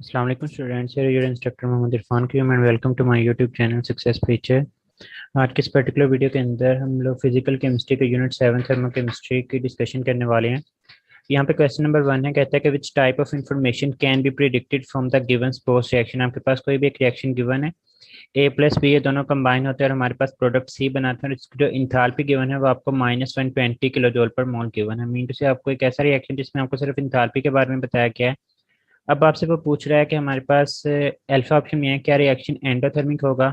अस्सलाम वालेकुम students, here your instructor Mohammad Irfan Qayyum and welcome to my YouTube channel success feature. आज के इस पर्टिकुलर वीडियो के अंदर हम लोग फिजिकल केमिस्ट्री के यूनिट 7 थर्मो केमिस्ट्री की डिस्कशन करने वाले हैं। यहाँ पे क्वेश्चन नंबर 1 है, कहता है कि which type of information can be predicted from the given post reaction. आपके पास कोई भी एक रिएक्शन गिवन है, ए प्लस बी, ये दोनों कंबाइन होते हैं और हमारे पास प्रोडक्ट सी बनाते हैं और इसकी जो इंथाल्पी गिवन है वो आपको -120 किलो जूल पर मोल गिवन है। मीन टू से आपको एक ऐसा रिएक्शन जिसमें आपको सिर्फ इंथाल्पी के बारे में बताया गया है। अब आपसे वो पूछ रहा है कि हमारे पास अल्फा ऑप्शन में है, क्या रिएक्शन एंडोथर्मिक होगा।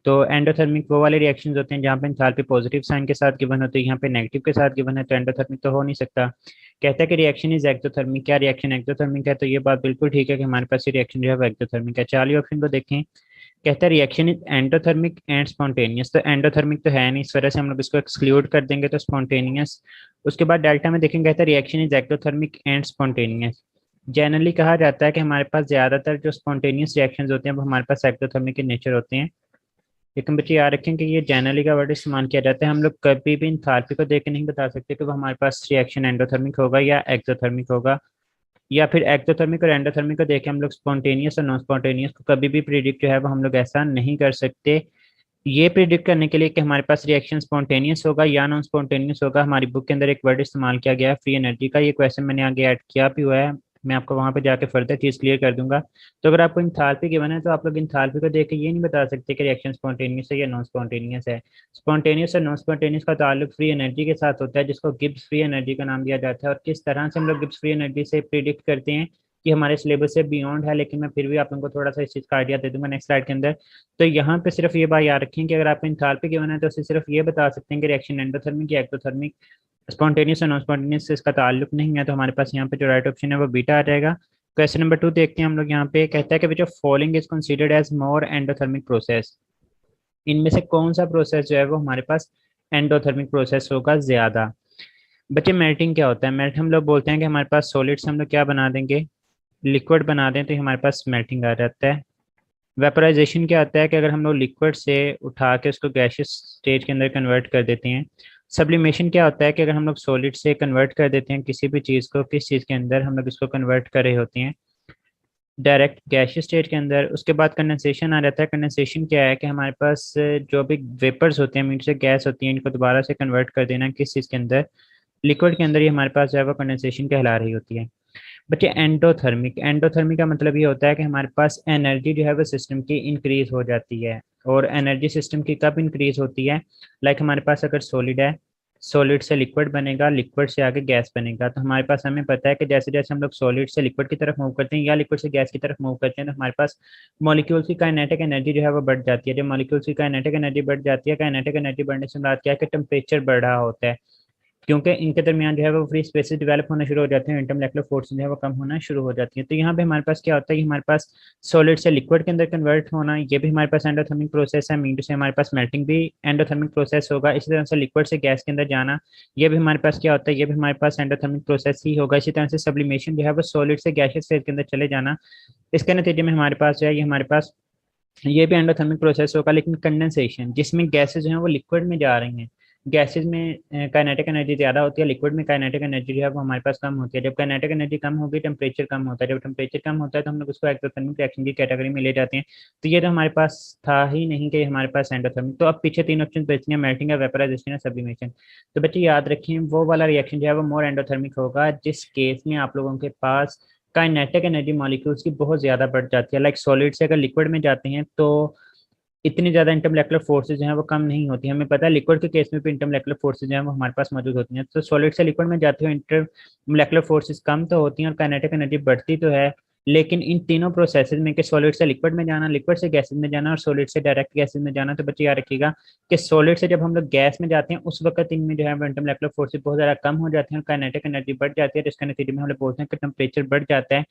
तो एंडोथर्मिक वो वाले रिएक्शंस होते हैं जहाँ पे एंथैल्पी पॉजिटिव साइन के साथ गिवन होती है, यहाँ पे नेगेटिव के साथ गिवन है, तो एंडोथर्मिक तो हो नहीं सकता। कहता है कि रिएक्शन इज एक्सोथर्मिक, क्या रिएक्शन एक्सोथर्मिक है। तो ये बात बिल्कुल ठीक है कि हमारे पास ये रिएक्शन जो है वो एक्सोथर्मिक है। चलिए ऑप्शन को देखें। कहता है reaction is endothermic and spontaneous, तो एंडोथर्मिक तो है नहीं, इस वजह से हम लोग इसको एक्सक्लूड कर देंगे, तो स्पॉन्टेनियस। उसके बाद डेल्टा में देखेंगे, कहता है reaction is ectothermic and spontaneous. Generally कहा जाता है कि हमारे पास ज्यादातर जो स्पॉन्टेनियस रिएक्शंस होते हैं वो हमारे पास एक्टोथर्मिक के नेचर होते हैं। लेकिन बच्चे याद रखें कि ये जनरली का वर्ड इस्तेमाल किया जाता है, हम लोग कभी भी इंथैल्पी को देख के नहीं बता सकते कि वो हमारे पास रिएक्शन एंडोथर्मिक होगा या एक्सोथर्मिक होगा, या फिर एक्टोथर्मिक और एंडोथर्मिक को देख के हम लोग स्पॉन्टेनियस और नॉन स्पॉन्टेनियस को कभी भी प्रिडिक्ट जो है वो हम लोग ऐसा नहीं कर सकते। ये प्रिडिक्ट करने के लिए कि हमारे पास रिएक्शन स्पॉन्टेनियस होगा या नॉन स्पॉन्टेनियस होगा, हमारी बुक के अंदर एक वर्ड इस्तेमाल किया गया है फ्री एनर्जी का। ये क्वेश्चन मैंने आगे ऐड किया भी हुआ है, मैं आपको वहां पे जाके फर्दर चीज क्लियर कर दूंगा। तो अगर आपको इंथैल्पी गिवन है तो आप लोग इंथैल्पी को देख के ये नहीं बता सकते कि रिएक्शन स्पॉन्टेनियस है या नॉन स्पॉन्टेनियस है। स्पॉन्टेनियस और नॉन स्पॉन्टेनियस का ताल्लुक फ्री एनर्जी के साथ होता है, जिसको गिब्स फ्री एनर्जी का नाम दिया जाता है। और किस तरह से हम लोग गिब्स फ्री एनर्जी से प्रिडिक्ट करते हैं कि हमारे सिलेबस से बियॉन्ड है, लेकिन मैं फिर भी आप लोगों को थोड़ा सा इस चीज़ का आइडिया दे दूंगा नेक्स्ट स्लाइड के अंदर। तो यहाँ पे सिर्फ ये बात याद रखें कि अगर आपको इंथैल्पी गिवन है तो उससे सिर्फ ये बता सकते हैं कि रिएक्शन एंडोथर्मिक या एक्टोथर्मिक, स्पॉन्टेनियस और नॉन स्पॉन्टेनियस से इसका ताल्लुक नहीं है। तो हमारे पास यहाँ पे जो राइट ऑप्शन है वो बीटा आ जाएगा। क्वेश्चन नंबर 2 देखते हैं हम लोग। यहाँ पे कहता है कि which of following is considered as more endothermic process. इनमें से कौन सा प्रोसेस जो है वो हमारे पास एंडोथर्मिक प्रोसेस होगा ज्यादा। बच्चे मेल्टिंग क्या होता है? मेल्ट हम लोग बोलते हैं कि हमारे पास सॉलिड से हम लोग क्या बना देंगे, लिक्विड बना दें, तो हमारे पास मेल्टिंग आ जाता है। वेपराइजेशन क्या आता है कि अगर हम लोग लिक्विड से उठा के उसको गैसियस स्टेज के अंदर कन्वर्ट कर देते हैं। सब्लिमेशन क्या होता है कि अगर हम लोग सॉलिड से कन्वर्ट कर देते हैं किसी भी चीज़ को, किस चीज़ के अंदर हम लोग इसको कन्वर्ट कर रहे होते हैं, डायरेक्ट गैसियस स्टेट के अंदर। उसके बाद कंडेंसेशन आ जाता है। कंडेंसेशन क्या है कि हमारे पास जो भी वेपर्स होते हैं, मीन से गैस होती है, इनको दोबारा से कन्वर्ट कर देना किस चीज़ के अंदर, लिक्विड के अंदर, ये हमारे पास जो है वो कंडेंसेशन कहला रही होती है। बच्चे एंडोथर्मिक, एंडोथर्मिक का मतलब ये होता है कि हमारे पास एनर्जी जो है वो सिस्टम की इंक्रीज हो जाती है। और एनर्जी सिस्टम की कब इंक्रीज होती है? लाइक हमारे पास अगर सॉलिड है, सॉलिड से लिक्विड बनेगा, लिक्विड से आगे गैस बनेगा, तो हमारे पास हमें पता है कि जैसे जैसे हम लोग सॉलिड से लिक्विड की तरफ मूव करते हैं या लिक्विड से गैस की तरफ मूव करते हैं, तो हमारे पास मॉलिक्यूल्स की काइनेटिक एनर्जी जो है वो बढ़ जाती है। जब मॉलिक्यूल्स की काइनेटिक एनर्जी बढ़ जाती है, काइनेटिक एनर्जी बढ़ने से मुराद क्या है कि टेम्परेचर बढ़ रहा होता है, क्योंकि इनके दरमियान जो है वो फ्री स्पेसेस डेवलप होना शुरू हो जाते हैं, इंटरमोलेकुलर फोर्स जो है वो कम होना शुरू हो जाती है। तो यहाँ पे हमारे पास क्या होता है कि हमारे पास सॉलिड से लिक्विड के अंदर कन्वर्ट होना, ये भी हमारे पास एंडोथर्मिक प्रोसेस है। मीन टू से हमारे पास मेल्टिंग भी एंडोथर्मिक प्रोसेस होगा। इसी तरह से लिक्विड से गैस के अंदर जाना, ये भी हमारे पास क्या होता है, ये भी हमारे पास एंडोथर्मिक प्रोसेस ही होगा। इसी तरह से सब्लिमेशन जो है वो सॉलिड से गैसियस फेज के अंदर चले जाना, इसके नतीजे में हमारे पास जो है ये हमारे पास ये भी एंडोथर्मिक प्रोसेस होगा। लेकिन कंडेंसेशन, जिसमें गैसेज जो है वो लिक्विड में जा रही हैं, गैसेज में काइनेटिक एनर्जी ज़्यादा होती है, लिक्विड में काइनेटिक एनर्जी जो है वो हमारे पास कम होती है। जब काइनेटिक एनर्जी कम होगी, टेम्परेचर कम होता है। जब टेम्परेचर कम होता है तो हम लोग उसको एक्सोथर्मिक रिएक्शन की कैटेगरी में ले जाते हैं। तो ये तो हमारे पास था ही नहीं कि हमारे पास एंडोथर्मिक। तो अब पीछे 3 ऑप्शन बचते हैं, मेल्टिंग है, वेपराइजेशन है, सब्लिमेशन। तो बच्चे याद रखें वो वाला रिएक्शन जो है वो मोर एंडोथर्मिक होगा जिस केस में आप लोगों के पास काइनेटिक एनर्जी मॉलिक्यूल्स की बहुत ज़्यादा बढ़ जाती है। लाइक सॉलिड से अगर लिक्विड में जाते हैं तो इतनी ज़्यादा इंटरमोलेकुलर फोर्सेज जो हैं वो कम नहीं होती। हमें पता है लिक्विड के केस में भी इंटरमोलेकुलर फोर्सेज जो हैं वो हमारे पास मौजूद होती हैं। तो सॉलिड से लिक्विड में जाते हुए इंटरमोलेकुलर फोर्सेज कम तो होती हैं और काइनेटिक एनर्जी बढ़ती तो है। लेकिन इन तीनों प्रोसेसेस में कि सॉलिड से लिक्विड में जाना, लिक्विड से गैसेज में जाना और सॉलिड से डायरेक्ट गैसेज में जाना, तो बच्चे याद रखिएगा कि सॉलिड से जब हम लोग गैस में जाते हैं उस वक्त इनमें जो है वो इंटरमोलेकुलर फोर्सेज बहुत ज़्यादा कम हो जाती हैं और काइनेटिक एनर्जी बढ़ जाती है, जिसके नतीजे में हम लोग बोलते हैं कि टेम्परेचर बढ़ जाता है।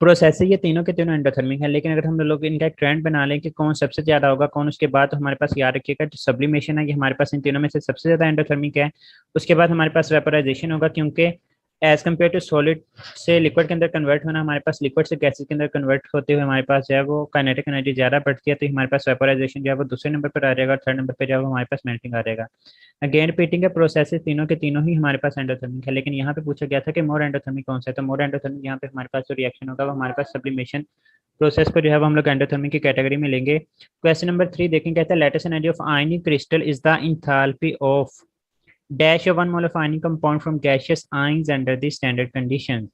प्रोसेस है ये तीनों के तीनों एंडोथर्मिक है। लेकिन अगर हम लोग इनका एक ट्रेंड बना लें कि कौन सबसे ज्यादा होगा कौन उसके बाद, तो हमारे पास याद रखिएगा जो सब्लिमेशन है ये हमारे पास इन तीनों में से सबसे ज्यादा एंडोथर्मिक है। उसके बाद हमारे पास वेपराइजेशन होगा, क्योंकि एज कम्पेयर टू सॉलिड से लिक्विड के अंदर कन्वर्ट होना, हमारे पास लिक्विड से गैसेस के अंदर कन्वर्ट होते हुए हमारे पास जो है वो काइनेटिक एनर्जी ज़्यादा बढ़ती है, तो हमारे पास वेपोराइजेशन जो है वो दूसरे नंबर पर आ जाएगा, और थर्ड नंबर पर जो है वो हमारे पास मेल्टिंग आ जाएगा। अगेन रिपीटिंग है प्रोसेसेस तीनों के तीनों ही हमारे पास एंडोथर्मिक है, लेकिन यहाँ पे पूछा गया था कि मोर एंडोथर्मिक कौन सा है, तो मोर एंडोथर्मिक यहाँ पे हमारे पास जो रिएक्शन होगा वो हमारे पास सब्लिमेशन प्रोसेस को जो है वो हम लोग एंडोथर्मिक की कैटेगरी में लेंगे। क्वेश्चन नंबर 3 देखें, कहता है latest energy of ionic crystal is the enthalpy of dash one mole of ionic compound from gaseous ions under the standard conditions.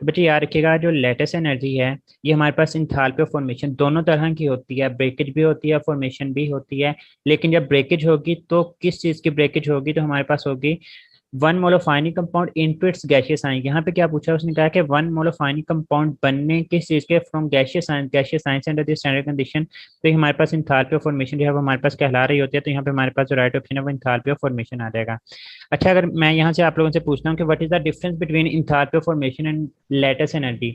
तो बच्चे याद रखिएगा, जो लेटेस्ट एनर्जी है ये हमारे पास इंथैल्पी ऑफ फॉर्मेशन दोनों तरह की होती है, ब्रेकेज भी होती है, फॉर्मेशन भी होती है। लेकिन जब ब्रेकेज होगी तो किस चीज़ की ब्रेकेज होगी, तो हमारे पास होगी one mole of ionic compound into its gaseous ion. यहाँ पे क्या पूछा उसने, कहा कि one mole of ionic compound बनने किस चीज़ के, from gaseous ion under the standard condition. तो ये हमारे पास इंथैल्पी ऑफ फॉर्मेशन जो है वो हमारे पास कहला रही होती है, तो यहाँ पे हमारे पास जो राइट ऑप्शन है वो इंथैल्पी ऑफ फॉर्मेशन आ जाएगा। अच्छा, अगर मैं यहाँ से आप लोगों से पूछता हूँ कि what is the difference between enthalpy of formation and latest energy,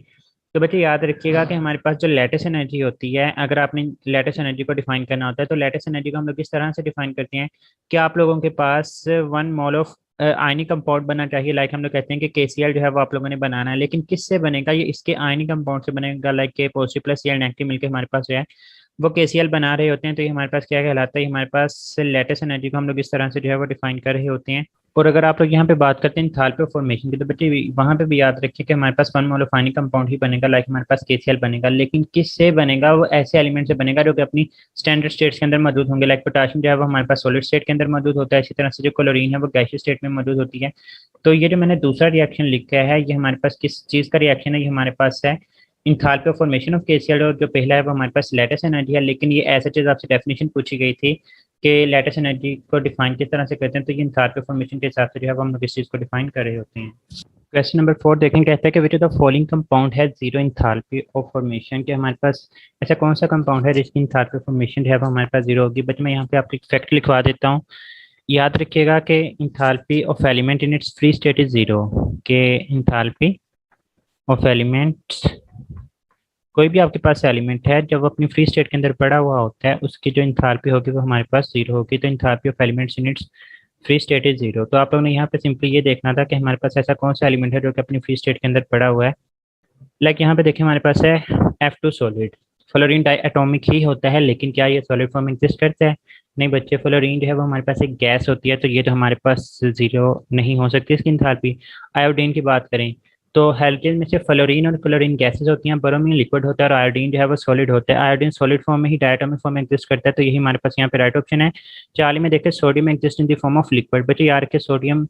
तो बच्चे याद रखिएगा कि हमारे पास जो लेटेस्ट एनर्जी होती है, अगर आपने लेटेस्ट एनर्जी को डिफाइन करना होता है तो लेटेस्ट एनर्जी को हम लोग किस तरह से डिफाइन करते हैं कि आप लोगों के पास one mole of ionic compound बनना चाहिए। लाइक हम लोग कहते हैं कि केसीएल जो है वो आप लोगों ने बनाना है, लेकिन किससे बनेगा, ये इसके आयनिक कंपाउंड से बनेगा। Like K positive plus C L negative मिलकर हमारे पास जो है वो केसीएल बना रहे होते हैं, तो ये हमारे पास क्या कहलाता है, हमारे पास लेटेस्ट एनर्जी को हम लोग इस तरह से जो है वो डिफाइन कर रहे होते हैं। और अगर आप लोग यहाँ पे बात करते हैं इंथैल्पी ऑफ फॉर्मेशन की, तो बच्चे वहाँ पे भी याद रखिए कि हमारे पास one mole of ionic compound ही बनेगा, लाइक हमारे पास केसीएल बनेगा, लेकिन किससे बनेगा, वो ऐसे एलिमेंट से बनेगा जो कि अपनी स्टैंडर्ड स्टेट्स के अंदर मौजूद होंगे। लाइक पोटाशियम जो है वो हमारे पास सॉलिड स्टेट के अंदर मौजूद होता है, इसी तरह से जो क्लोरीन है वो गैसियस स्टेट में मौजूद होती है। तो ये जो मैंने दूसरा रिएक्शन लिखा है ये हमारे पास किस चीज़ का रिएक्शन है, ये हमारे पास है enthalpy of formation of KCL, और जो पहला है वो हमारे पास लेटेस्ट एनर्जी है। लेकिन ये ऐसा चीज़ आपसे डेफिनेशन पूछी गई थी कि लेटेस्ट एनर्जी को डिफाइन किस तरह से करते हैं, तो ये इंथैल्पी ऑफ फॉर्मेशन के हिसाब से जो है वो हम लोग इस चीज़ को डिफाइन कर रहे होते हैं। क्वेश्चन नंबर 4 देखें, कहता है कि which of the following compound है जीरो इंथैल्पी ऑफ फॉर्मेशन, कि हमारे पास ऐसा कौन सा कंपाउंड है जिसकी इंथैल्पी ऑफ फॉर्मेशन जो है वो हमारे पास जीरो होगी। बट मैं यहाँ पे आपको एक फैक्ट लिखवा देता हूँ। याद रखिएगा कि enthalpy of element in its free state is zero, के इंथैल्पी ऑफ एलिमेंट्स, कोई भी आपके पास एलिमेंट है जब वो अपनी फ्री स्टेट के अंदर पड़ा हुआ होता है उसकी जो इंथैल्पी होगी वो हमारे पास जीरो होगी। तो enthalpy of elements in its free state is zero. तो आप लोगों ने यहाँ पे सिंपली ये देखना था कि हमारे पास ऐसा कौन सा एलिमेंट है जो कि अपनी फ्री स्टेट के अंदर पड़ा हुआ है। लाइक यहाँ पे देखिए हमारे पास है F2 सॉलिड, फ्लोरीन डाइएटॉमिक ही होता है, लेकिन क्या ये सॉलिड फॉर्म एग्जिस्ट करता है? नहीं बच्चे, फ्लोरीन जो है वो हमारे पास एक गैस होती है, तो ये तो हमारे पास जीरो नहीं हो सकती इसकी इंथैल्पी। आयोडीन की बात करें तो हेलोजन में से फ्लोरीन और क्लोरीन गैसेस होती हैं, ब्रोमीन लिक्विड होता है और आयोडीन जो है वो सॉलिड होता है। आयोडीन सॉलिड फॉर्म में ही डायटोमिक फॉर्म में एग्जिस्ट करता है, तो यही हमारे पास यहाँ पे राइट ऑप्शन है। 40 में देखिए sodium exist in the form of liquid. बच्चे यार के सोडियम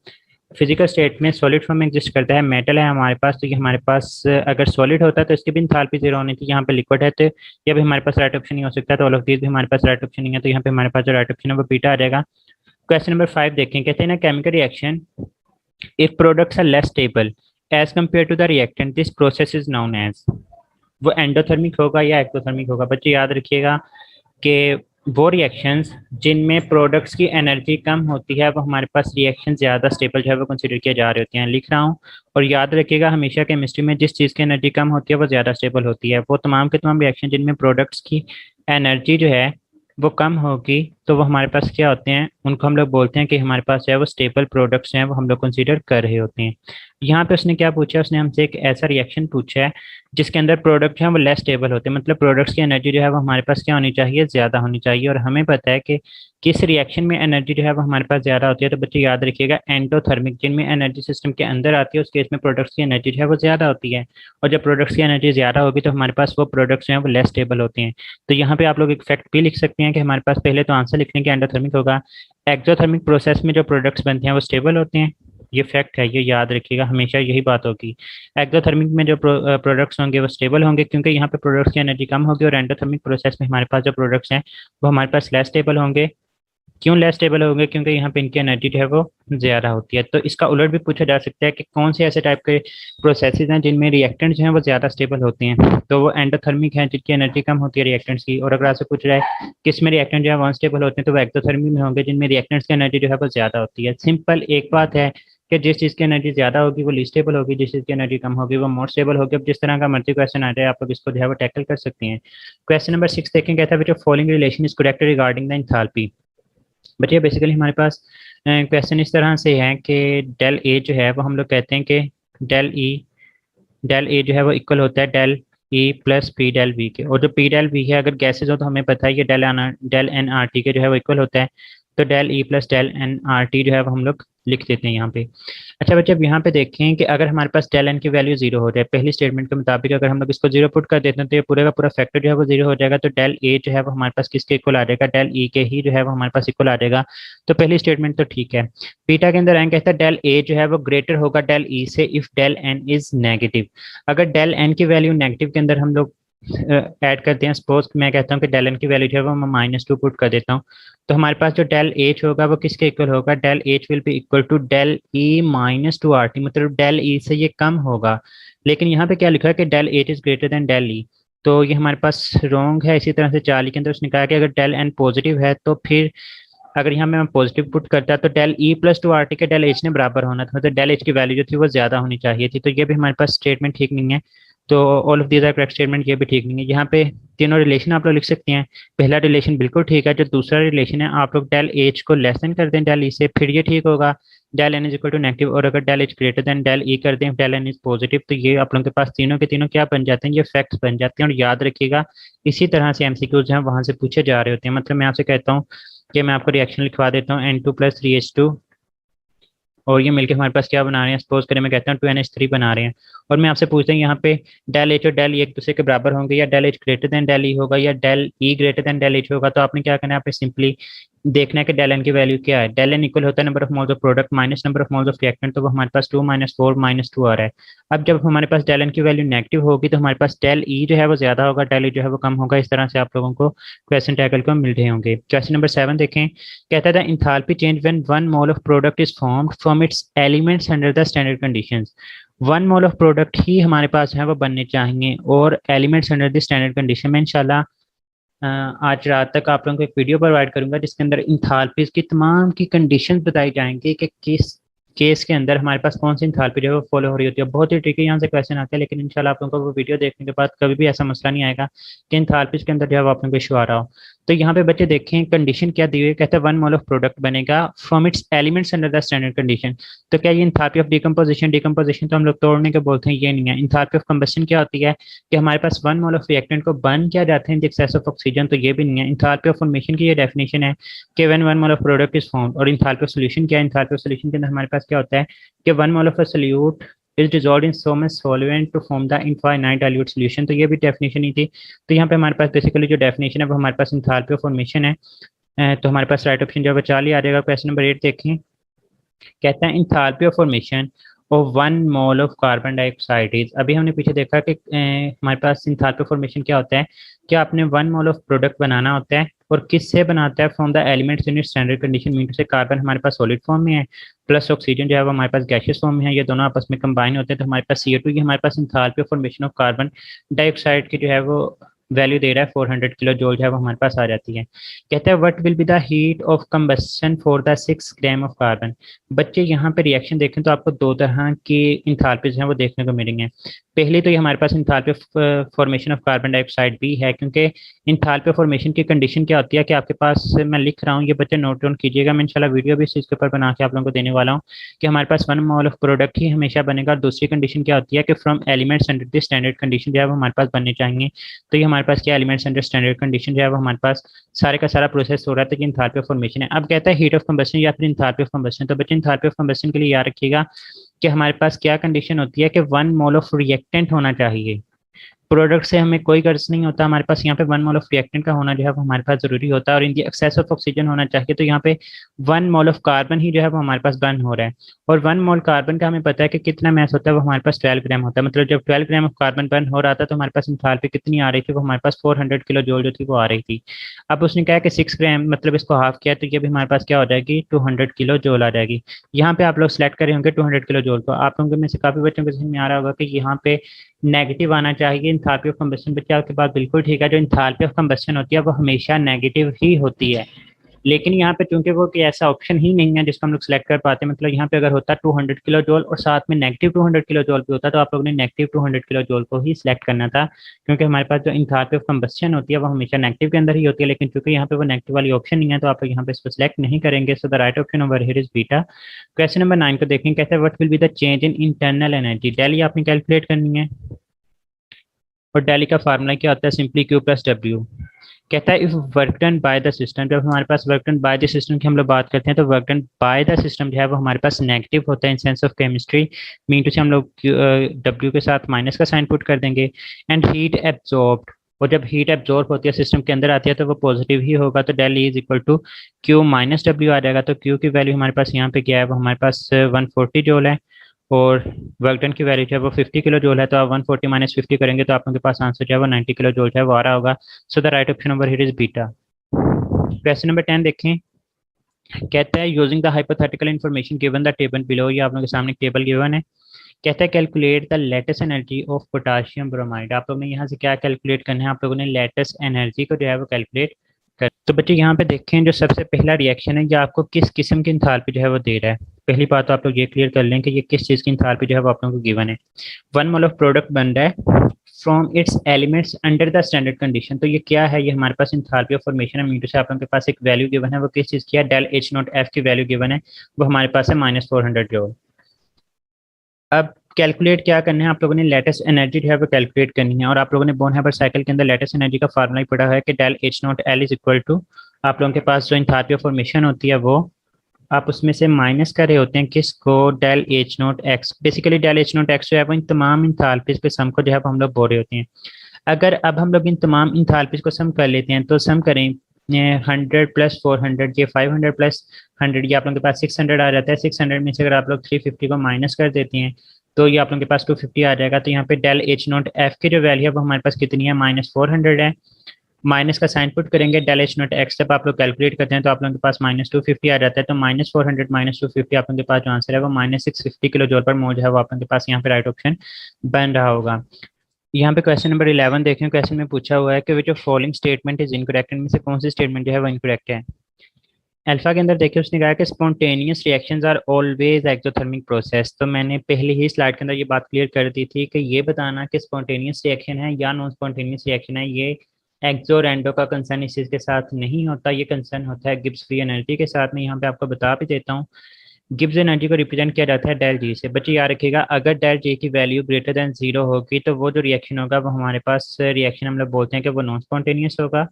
फिजिकल स्टेट में सॉलिड फॉर्म में एग्जिस्ट करता है, मेटल है हमारे पास, तो ये हमारे पास अगर सॉलिड होता है तो इसकी भी इंथैल्पी जीरो होनी थी। यहाँ पे लिक्विड है तो ये भी हमारे पास राइट ऑप्शन नहीं हो सकता, तो ऑल ऑफ दीज भी हमारे पास राइट ऑप्शन नहीं है, तो यहाँ पे हमारे पास जो राइट ऑप्शन है वो बीटा आ जाएगा। क्वेश्चन नंबर 5 देखें, कहते हैं ना chemical reaction if products are less stable as compare to the reactant this process is known as, वो एंडोथर्मिक होगा या एक्टोथर्मिक होगा। बच्चे याद रखिएगा कि वो रिएक्शंस जिनमें प्रोडक्ट्स की एनर्जी कम होती है वो हमारे पास रिएक्शन ज़्यादा स्टेबल जो है वो कंसिडर किए जा रहे होते हैं। लिख रहा हूँ, और याद रखिएगा हमेशा केमिस्ट्री में जिस चीज़ की एनर्जी कम होती है वो ज़्यादा स्टेबल होती है। वो तमाम के तमाम रिएक्शन जिनमें प्रोडक्ट्स की एनर्जी जो है वो कम होगी तो वो हमारे पास क्या होते हैं, उनको हम लोग बोलते हैं कि हमारे पास जो है वो स्टेबल प्रोडक्ट्स हैं, वो हम लोग कंसीडर कर रहे होते हैं। यहाँ पे उसने क्या पूछा, उसने हमसे एक ऐसा रिएक्शन पूछा है जिसके अंदर प्रोडक्ट हैं वो लेस स्टेबल होते हैं, मतलब प्रोडक्ट्स की एनर्जी जो है वो हमारे पास क्या होनी चाहिए, ज़्यादा होनी चाहिए। और हमें पता है कि किस रिएक्शन में एनर्जी जो है वो हमारे पास ज़्यादा होती है, तो बच्चे याद रखिएगा एंडोथर्मिक, जिनमें एनर्जी सिस्टम के अंदर आती है उस केस में प्रोडक्ट्स की एनर्जी जो है वो ज़्यादा होती है। और जब प्रोडक्ट्स की एनर्जी ज़्यादा होगी तो हमारे पास वो प्रोडक्ट्स जो हैं वो लेस स्टेबल होते हैं। तो यहाँ पे आप लोग एक फैक्ट भी लिख सकते हैं कि हमारे पास पहले तो आंसर लिखने के एंडोथर्मिक होगा, एक्सोथर्मिक प्रोसेस में जो प्रोडक्ट्स बनते हैं वो स्टेबल होते हैं। ये फैक्ट है, ये याद रखिएगा, हमेशा यही बात होगी। एक्सोथर्मिक में जो प्रोडक्ट्स होंगे वो स्टेबल होंगे क्योंकि यहाँ पे प्रोडक्ट्स की एनर्जी कम होगी, और एंडोथर्मिक प्रोसेस में हमारे पास जो प्रोडक्ट्स हैं वो हमारे पास लेस स्टेबल होंगे। क्यों लेस स्टेबल होंगे? क्योंकि यहाँ पे इनकी एनर्जी जो है वो ज़्यादा होती है। तो इसका उलट भी पूछा जा सकता है कि कौन से ऐसे टाइप के प्रोसेसेस हैं जिनमें रिएक्टेंट जो हैं वो ज़्यादा स्टेबल होते हैं, तो वो एंडोथर्मिक हैं जिनकी एनर्जी कम होती है रिएक्टेंट्स की। और अगर आपसे पूछ रहा है किस में रिएक्टेंट जो है वो अनस्टेबल होते हैं, तो वो एक्सोथर्मिक में होंगे जिनमें रिएक्टेंट्स की एनर्जी जो है वो ज़्यादा होती है। सिंपल एक बात है कि जिस चीज़ की एनर्जी ज़्यादा होगी वो लीस्ट स्टेबल होगी, जिस चीज़ की एनर्जी कम होगी वो मोर स्टेबल होगी। अब जिस तरह का मर्जी क्वेश्चन आ जाए आप लोग इसको जो है वो टैकल कर सकते हैं। क्वेश्चन नंबर 6 देखें, कहता है विच of following relation is correct regarding the enthalpy. बच्चे बेसिकली हमारे पास क्वेश्चन इस तरह से है कि डेल ए जो है वो हम लोग कहते हैं कि डेल ए जो है वो इक्वल होता है del E plus P del V के। और जो पी डेल वी है अगर गैसेज हो तो हमें पता है कि डेल एन आर टी के जो है वो इक्वल होता है। तो del E plus del N R T जो है वो हम लोग लिख देते हैं यहाँ पे। अच्छा बच्चे अब यहाँ पे देखें कि अगर हमारे पास डेल एन की वैल्यू जीरो हो जाए, पहली स्टेटमेंट के मुताबिक अगर हम लोग इसको जीरो पुट कर देते हैं तो ये पूरे का पूरा फैक्टर जो है वो जीरो हो जाएगा। तो डेल ए जो है वो हमारे पास किसके इक्वल आ जाएगा, डेल ई के ही जो है वो हमारे पास इक्वल आ जाएगा। तो पहली स्टेटमेंट तो ठीक है। बीटा के अंदर एन कहता है डेल ए जो है वो ग्रेटर होगा डेल ई से if del N is negative. अगर डेल एन की वैल्यू नेगेटिव के अंदर हम लोग ऐड करते हैं, सपोज मैं कहता हूँ कि डेल एन की वैल्यू जो है वो मैं -2 पुट कर देता हूँ, तो हमारे पास जो डेल एच होगा वो किसके इक्वल होगा, del H will be equal to del E -2 R T, मतलब डेल ई से ये कम होगा। लेकिन यहाँ पे क्या लिखा है कि del H is greater than del E, तो ये हमारे पास रॉन्ग है। इसी तरह से चार्ली के अंदर उसने कहा कि अगर डेल एन पॉजिटिव है तो फिर अगर यहाँ मैं पॉजिटिव पुट करता तो del E plus two R T के डेल एच ने बराबर होना था, तो डेल एच की वैल्यू जो थी वो ज्यादा होनी चाहिए थी। तो ये भी हमारे पास स्टेटमेंट ठीक नहीं है। तो all of these are correct statement, ये भी ठीक नहीं है। यहाँ पे तीनों रिलेशन आप लोग लिख सकते हैं। पहला रिलेशन बिल्कुल ठीक है, जो दूसरा रिलेशन है आप लोग डेल एच को लेस देन कर दें डेल ई से, फिर ये ठीक होगा। Del N is equal to negative, और अगर del H greater than del E कर दें डेल एन इज पॉजिटिव, तो ये आप लोगों के पास तीनों के तीनों क्या बन जाते हैं, ये फैक्ट्स बन जाते हैं। और याद रखिएगा इसी तरह से एमसीक्यूज हैं वहां से पूछे जा रहे होते हैं। मतलब मैं आपसे कहता हूँ कि मैं आपको रिएक्शन लिखवा देता हूँ N2 + 3H2, और ये मिलके हमारे पास क्या बना रहे हैं, सपोज करें मैं कहता हूँ 2NH3 बना रहे हैं। और मैं आपसे पूछता हूँ यहाँ पे डेल एच और डेल ई एक दूसरे के बराबर होंगे, या del H greater than del E होगा, या del E greater than del H होगा। तो आपने क्या करना है, आपने सिंपली देखना है कि डेल एन की वैल्यू क्या है। डेल एन इक्वल होता है number of moles of product minus number of moles of reactant, तो वो हमारे पास 2 - 4 -2 आ रहा है। अब जब हमारे पास डेल एन की वैल्यू नेगेटिव होगी तो हमारे पास डेल ई जो है वो ज्यादा होगा, डेल ई जो है वो कम होगा। इस तरह से आप लोगों को क्वेश्चन टैकल को मिल रहे होंगे। क्वेश्चन नंबर 7 देखें, कहता था enthalpy change when 1 mole of product is formed from its elements under the standard conditions. 1 mole of product ही हमारे पास है वो बनने चाहिए, और elements under the standard condition में इंशाल्लाह आज रात तक आप लोगों को एक वीडियो प्रोवाइड करूंगा जिसके अंदर इंथाल्पीज की तमाम की कंडीशंस बताई जाएंगी कि किस केस के अंदर हमारे पास कौन सी इंथाल्पी जो है वो फॉलो हो रही होती है। बहुत ही ट्रिकी यहाँ से क्वेश्चन आते हैं, लेकिन इंशाल्लाह आप लोगों को वो वीडियो देखने के बाद कभी भी ऐसा मसला नहीं आएगा कि इंथाल्पीज के अंदर जो है वो आप लोगों को इशू आ रहा हो। तो यहाँ पे बच्चे देखें कंडीशन क्या दी हुई है, कहते हैं 1 मोल ऑफ प्रोडक्ट बनेगा from its elements under the standard condition. तो क्या ये इंथाल्पी ऑफ डिकम्पोजिशन, डिकम्पोजिशन तो हम लोग तोड़ने के बोलते हैं, ये नहीं है। इंथाल्पी ऑफ कंबस्शन क्या होती है कि हमारे पास 1 मोल ऑफ रिएक्टेंट को बर्न किया जाता है इन एक्सेस ऑफ ऑक्सीजन, तो ये भी नहीं है। इंथाल्पी ऑफ फॉर्मेशन की ये डेफिनेशन है कि when 1 mole of product is formed. और इंथाल्पी ऑफ सॉल्यूशन क्या है, इंथाल्पी ऑफ सॉल्यूशन के अंदर हमारे पास क्या होता है कि 1 mole of a solute is dissolved in so much solvent to form the infinite dilute solution. तो ये भी डेफिनेशन ही थी। तो यहाँ पे हमारे पास बेसिकली जो डेफिनेशन है वो हमारे पास इंथाल्पी ऑफ फॉर्मेशन है। तो हमारे पास राइट ऑप्शन जो है 4 ही आ जाएगा। क्वेश्चन नंबर 8 देखें, कहता है enthalpy of formation of 1 mole of carbon dioxide is. अभी हमने पीछे देखा कि हमारे पास इंथाल्पी ऑफ फॉर्मेशन क्या होता है कि आपने 1 मोल ऑफ प्रोडक्ट बनाना होता है, और किससे बनाता है, from the elements in standard condition. Mean से कार्बन हमारे पास सॉलिड फॉर्म में है, प्लस ऑक्सीजन जो है वो हमारे पास गैसियस फॉर्म में है, ये दोनों आपस में कंबाइन होते हैं। तो हमारे पास CO2 की हमारे पास enthalpy of formation of carbon dioxide की जो है वो वैल्यू दे रहा है 400 किलो जूल जो है वो हमारे पास आ जाती है। कहता है what will be the heat of combustion for the 6 gram of carbon. बच्चे यहाँ पे रिएक्शन देखें तो आपको 2 तरह की इंथाल्पीज हैं वो देखने को मिलेंगे। पहली तो ये हमारे पास enthalpy of formation of carbon dioxide भी है, क्योंकि इंथाल्पी ऑफ फॉर्मेशन की कंडीशन क्या होती है कि आपके पास मैं लिख रहा हूँ, ये बच्चे नोट डाउन कीजिएगा। मैं इंशाल्लाह वीडियो भी इस चीज़ के ऊपर बना के आप लोगों को देने वाला हूँ कि हमारे पास 1 मोल ऑफ प्रोडक्ट ही हमेशा बनेगा। दूसरी कंडीशन क्या होती है कि from elements under the standard condition जो है वो हमारे पास बनने चाहिए। तो ये हमारे पास क्या एलिमेंट्स अंडर स्टैंडर्ड कंडीशन जो है वो हमारे पास सारे का सारा प्रोसेस हो रहा था कि इंथाल्पी ऑफ फॉर्मेशन है। अब कहता है हीट ऑफ कंबस्शन या फिर इंथाल्पी ऑफ कंबस्शन। तो बच्चे इंथाल्पी ऑफ कंबस्शन के लिए याद रखिएगा कि हमारे पास क्या कंडीशन होती है कि 1 मोल ऑफ रिएक्टेंट होना चाहिए। प्रोडक्ट से हमें कोई गर्ज नहीं होता, हमारे पास यहाँ पे 1 मोल ऑफ रिएक्टेंट का होना जो है वो हमारे पास जरूरी होता है, और इनकी एक्सेस ऑफ ऑक्सीजन होना चाहिए। तो यहाँ पे 1 मोल ऑफ कार्बन ही जो है वो हमारे पास बर्न हो रहा है, और 1 मोल कार्बन का हमें पता है कि कितना मैस होता है, वो हमारे पास 12 ग्राम होता है। मतलब जब 12 ग्राम ऑफ कार्बन बर्न हो रहा था तो हमारे पास इंथाल्पी कितनी आ रही थी, वो हमारे पास 400 किलो जूल जो थी वो आ रही थी। अब उसने कहा कि 6 ग्राम मतलब इसको हाफ किया, तो ये भी हमारे पास क्या हो जाएगी 200 किलो जूल आ जाएगी। यहाँ पे आप लोग सेलेक्ट करे होंगे 200 किलो जूल को। आप लोगों में से काफी बच्चों को समझ में आ रहा होगा कि यहाँ पे नेगेटिव आना चाहिए इंथाल्पी ऑफ कंबस्शन। बच्चे आपके पास बिल्कुल ठीक है, जो इंथाल्पी ऑफ कंबस्शन होती है वो हमेशा नेगेटिव ही होती है। लेकिन यहाँ पे चूंकि वो कोई ऐसा ऑप्शन ही नहीं है जिसको हम लोग सिलेक्ट कर पाते, मतलब यहाँ पे अगर होता 200 किलो जूल और साथ में नेगेटिव 200 किलो जूल भी होता तो आप लोगों ने नेगेटिव 200 किलो जूल को ही सिलेक्ट करना था, क्योंकि हमारे पास जो इंथैल्पी ऑफ कंबस्शन होती है वो हमेशा नेगेटिव के अंदर ही होती है। लेकिन चूंकि यहाँ पे वो नेगेटिव वाली ऑप्शन नहीं है तो आप लोग यहाँ पे इसको सिलेक्ट नहीं करेंगे। So the right option over here is beta. Question number 9 को देखें, कहते हैं what will be the change in internal energy. Daily आपने कैलकुलेट करनी है और डेली का फार्मूला क्या होता है, सिंपली क्यू प्लस डब्ल्यू। कहता है if work done by the system, जब हमारे पास work done by the system की हम लोग बात करते हैं तो work done by the system जो है वो हमारे पास नेगेटिव होता है in sense of chemistry. Mean to say हम लोग डब्ल्यू के साथ माइनस का साइन पुट कर देंगे। एंड हीट एब्जॉर्ब्ड, और जब हीट एब्जॉर्ब होती है सिस्टम के अंदर आती है तो वो पॉजिटिव ही होगा, तो del is equal to Q minus W आ जाएगा। तो क्यू की वैल्यू हमारे पास यहाँ पे क्या है, वो हमारे पास 140 जूल है और वर्क डन की वैल्यू जो है वो 50 किलो जूल है। तो आप 140 माइनस 50 करेंगे तो आप लोगों के पास आंसर जो है वो 90 किलो जूल जो है वो आ रहा होगा। So the right option over here is beta. Question number 10 देखें, कहता है using the hypothetical information given the table below, ये आप लोगों के सामने टेबल गिवन है। कहता है calculate the latest energy of potassium bromide. आप लोगों ने यहाँ से क्या कैलकुलेट करना है, आप लोगों ने लेटेस्ट एनर्जी को जो है वो कैलकुलेट कर। तो बच्चे यहाँ पे देखें जो सबसे पहला रिएक्शन है ये आपको किस किस्म की इंथैल्पी जो है वो दे रहा है। पहली बात तो आप लोग ये क्लियर कर लें कि ये किस चीज़ की इंथैल्पी जो है वो आप लोगों को गिवन है। 1 मोल ऑफ प्रोडक्ट बन रहा है from its elements under the standard condition. तो ये क्या है, ये हमारे पास इंथैल्पी ऑफ फॉर्मेशन है। मीटर से आप लोगों के पास एक वैल्यू गिवन है, वो किस चीज़ की है, डेल एच नॉट एफ की वैल्यू गिवन है, वो हमारे पास है -400 जूल। अब कैलकुलेट क्या करना है, आप लोगों ने लेटेस्ट एनर्जी जो है वो कैलकुलेट करनी है। और आप लोगों ने बोन हैबर साइकिल के अंदर लेटेस्ट एनर्जी का फार्मूला ही पढ़ा है कि del H naught L is equal to, आप लोगों के पास जो इंथैल्पी ऑफ फॉर्मेशन होती है वो आप उसमें से माइनस कर रहे होते हैं किसको, del H naught X. Basically del H naught X जो है वो इन तमाम इंथैल्पीज के सम को जो है हम लोग बोल रहे होते हैं। अगर अब हम लोग इन तमाम इंथैल्पीज को सम कर लेते हैं तो सम करें 100 प्लस 400, ये 500 प्लस 100, ये आप लोगों के पास 600 आ जाता है। 600 में से अगर आप लोग 350 को माइनस कर देते हैं तो ये आप लोगों के पास 250 आ जाएगा। तो यहाँ पे डेल एच नॉट एफ की जो वैल्यू है वो हमारे पास कितनी है, -400 है। माइनस का साइन पुट करेंगे, डेल एच नॉट एक्स जब आप लोग कैलकुलेट करते हैं तो आप लोगों के पास -250 आ जाता है। तो -400 -250 आप लोगों के पास जो आंसर है वो -650 किलो जूल पर मोल है वो आप लोगों के पास यहाँ पे राइट ऑप्शन बन रहा होगा। यहाँ पे क्वेश्चन नंबर 11 देखें, क्वेश्चन में पूछा हुआ है कि which of following statement is incorrect, इनमें से कौन सी स्टेटमेंट जो है वो इनकरेक्ट है। अल्फा के अंदर देखिए उसने कहा कि spontaneous reactions are always exothermic process. तो मैंने पहले ही स्लाइड के अंदर ये बात क्लियर कर दी थी कि ये बताना कि स्पॉन्टेनियस रिएक्शन है या नॉन स्पॉन्टेनियस रिएक्शन है, ये एक्सो और एंडो का कंसर्न इस चीज़ के साथ नहीं होता, ये कंसर्न होता है गिब्स फ्री एनर्जी के साथ में। यहाँ पे आपको बता भी देता हूँ, गिब्स एनर्जी को रिप्रेजेंट किया जाता है डेल जी से। बच्चे याद रखिएगा अगर डेल जी की वैल्यू ग्रेटर देन 0 होगी तो वो जो रिएक्शन होगा वो हमारे पास रिएक्शन हम लोग बोलते हैं कि वो नॉन स्पॉन्टेनियस होगा।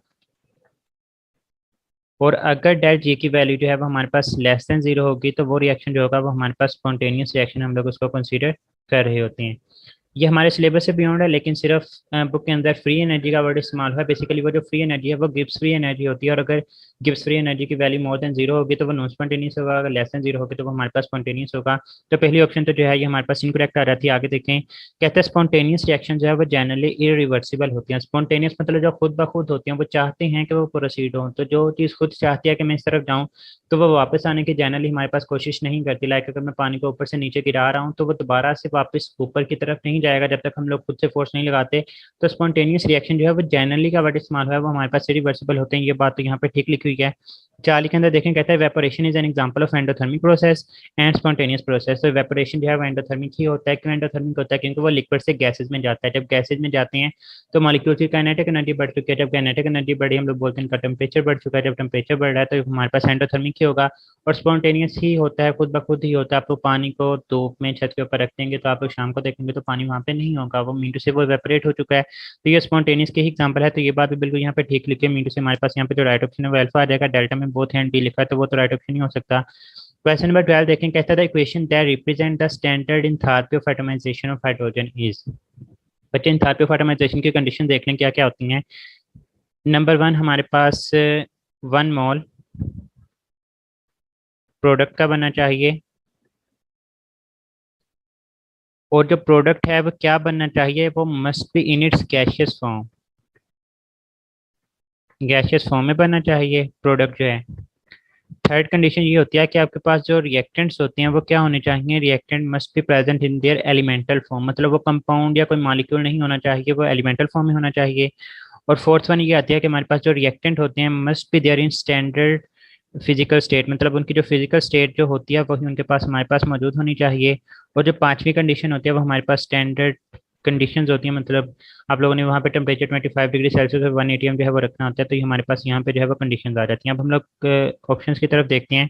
और अगर डेल जी की वैल्यू जो है वो हमारे पास लेस देन 0 होगी तो वो रिएक्शन जो होगा वो हमारे पास स्पॉन्टेनियस रिएक्शन हम लोग उसको कंसीडर कर रहे होते हैं। ये हमारे सिलेबस से बियॉन्ड है, लेकिन सिर्फ बुक के अंदर फ्री एनर्जी का वर्ड इस्तेमाल हुआ है। बेसिकली वो जो फ्री एनर्जी है वो गिब्स फ्री एनर्जी होती है, और अगर गिब्स फ्री एनर्जी की वैल्यू मोर देन 0 होगी तो वो नॉन स्पॉन्टेनियस होगा, अगर लेस देन 0 होगी तो वो हमारे पास स्पॉन्टेनियस होगा। तो पहली ऑप्शन तो जो है ये हमारे पास इनकरेक्ट आ रही थी। आगे देखें, कहते हैं स्पॉन्टेनियस रिएक्शन जो है वो जनरली इरिवर्सिबल होती हैं। स्पॉन्टेनियस मतलब जो खुद ब खुद होती हैं, वो चाहते हैं कि वो प्रोसीड हो, तो जो चीज़ खुद चाहती है कि मैं इस तरफ जाऊँ तो वो वापस आने की जनरली हमारे पास कोशिश नहीं करती। लाइक अगर मैं पानी को ऊपर से नीचे गिरा रहा हूँ तो वो दोबारा से वापस ऊपर की तरफ नहीं जाएगा जब तक हम लोग खुद से फोर्स नहीं लगाते। तो स्पॉन्टेनियस रिएक्शन जो है वो जनरली का वर्ड इस्तेमाल हुआ है वो हमारे पास रिवर्सिबल होते हैं। ये बात तो यहाँ पे ठीक लिखी हुई है। 40 के अंदर देखें, कहता है evaporation is an example of endothermic process and spontaneous process. तो वेपोरेशन जो है वो एंडोथर्मिक ही होता है। क्यों एंडोथर्मिक होता है, क्योंकि वो लिक्विड से गैसेज में जाता है। जब गैसेज में जाते हैं तो मॉलिक्यूल की काइनेटिक एनर्जी बढ़ चुकी है। जब काइनेटिक एनर्जी बढ़ी हम लोग बोलते हैं इनका टेम्परेचर बढ़ चुका है। जब टेम्परेचर बढ़ रहा है तो हमारे पास एंडोथर्मिक ही होगा और स्पॉन्टेनियस ही होता है, खुद ब खुद ही होता है। आप लोग पानी को धूप में छत के ऊपर रख देंगे तो आप लोग शाम को देखेंगे तो पानी वहाँ पे नहीं होगा, वो मीटर से वो इवेपोरेट हो चुका है। तो ये स्पॉन्टेनियस के ही एग्जांपल है। तो ये बात भी बिल्कुल यहाँ पे ठीक लिखी है। मीटर से हमारे पास यहाँ पे जो राइट ऑप्शन है वो अल्फा आ जाएगा। डेल्टा में बोथ हैंड डी लिखा है तो वो तो राइट ऑप्शन नहीं हो सकता। क्वेश्चन नंबर 12 देखें, कहता है equation that represent the standard enthalpy of atomization of hydrogen is. बच्चे एंथैल्पी ऑफ एटमाइजेशन की कंडीशन देख लें क्या क्या होती हैं। नंबर 1 हमारे पास 1 मोल प्रोडक्ट का बनना चाहिए, और जो प्रोडक्ट है वो क्या बनना चाहिए, वो must be in its gaseous form, gaseous form में बनना चाहिए प्रोडक्ट जो है। थर्ड कंडीशन ये होती है कि आपके पास जो रिएक्टेंट्स होते हैं वो क्या होने चाहिए, reactant must be present in there elemental form, मतलब वो कंपाउंड या कोई मॉलिक्यूल नहीं होना चाहिए, वो एलिमेंटल फॉर्म में होना चाहिए। और फोर्थ वन ये आती है कि हमारे पास जो रिएक्टेंट होते हैं must be there in standard physical state, मतलब उनकी जो फिजिकल स्टेट जो होती है वही उनके पास हमारे पास मौजूद होनी चाहिए। और जो पांचवी कंडीशन होती है वो हमारे पास स्टैंडर्ड कंडीशंस होती हैं, मतलब आप लोगों ने वहाँ पे टेम्परेचर 25 डिग्री सेल्सियस और 1 ATM जो है वो रखना होता है, तो ये हमारे पास यहाँ पे जो है वो कंडीशन आ जाती हैं। अब हम लोग ऑप्शंस की तरफ देखते हैं।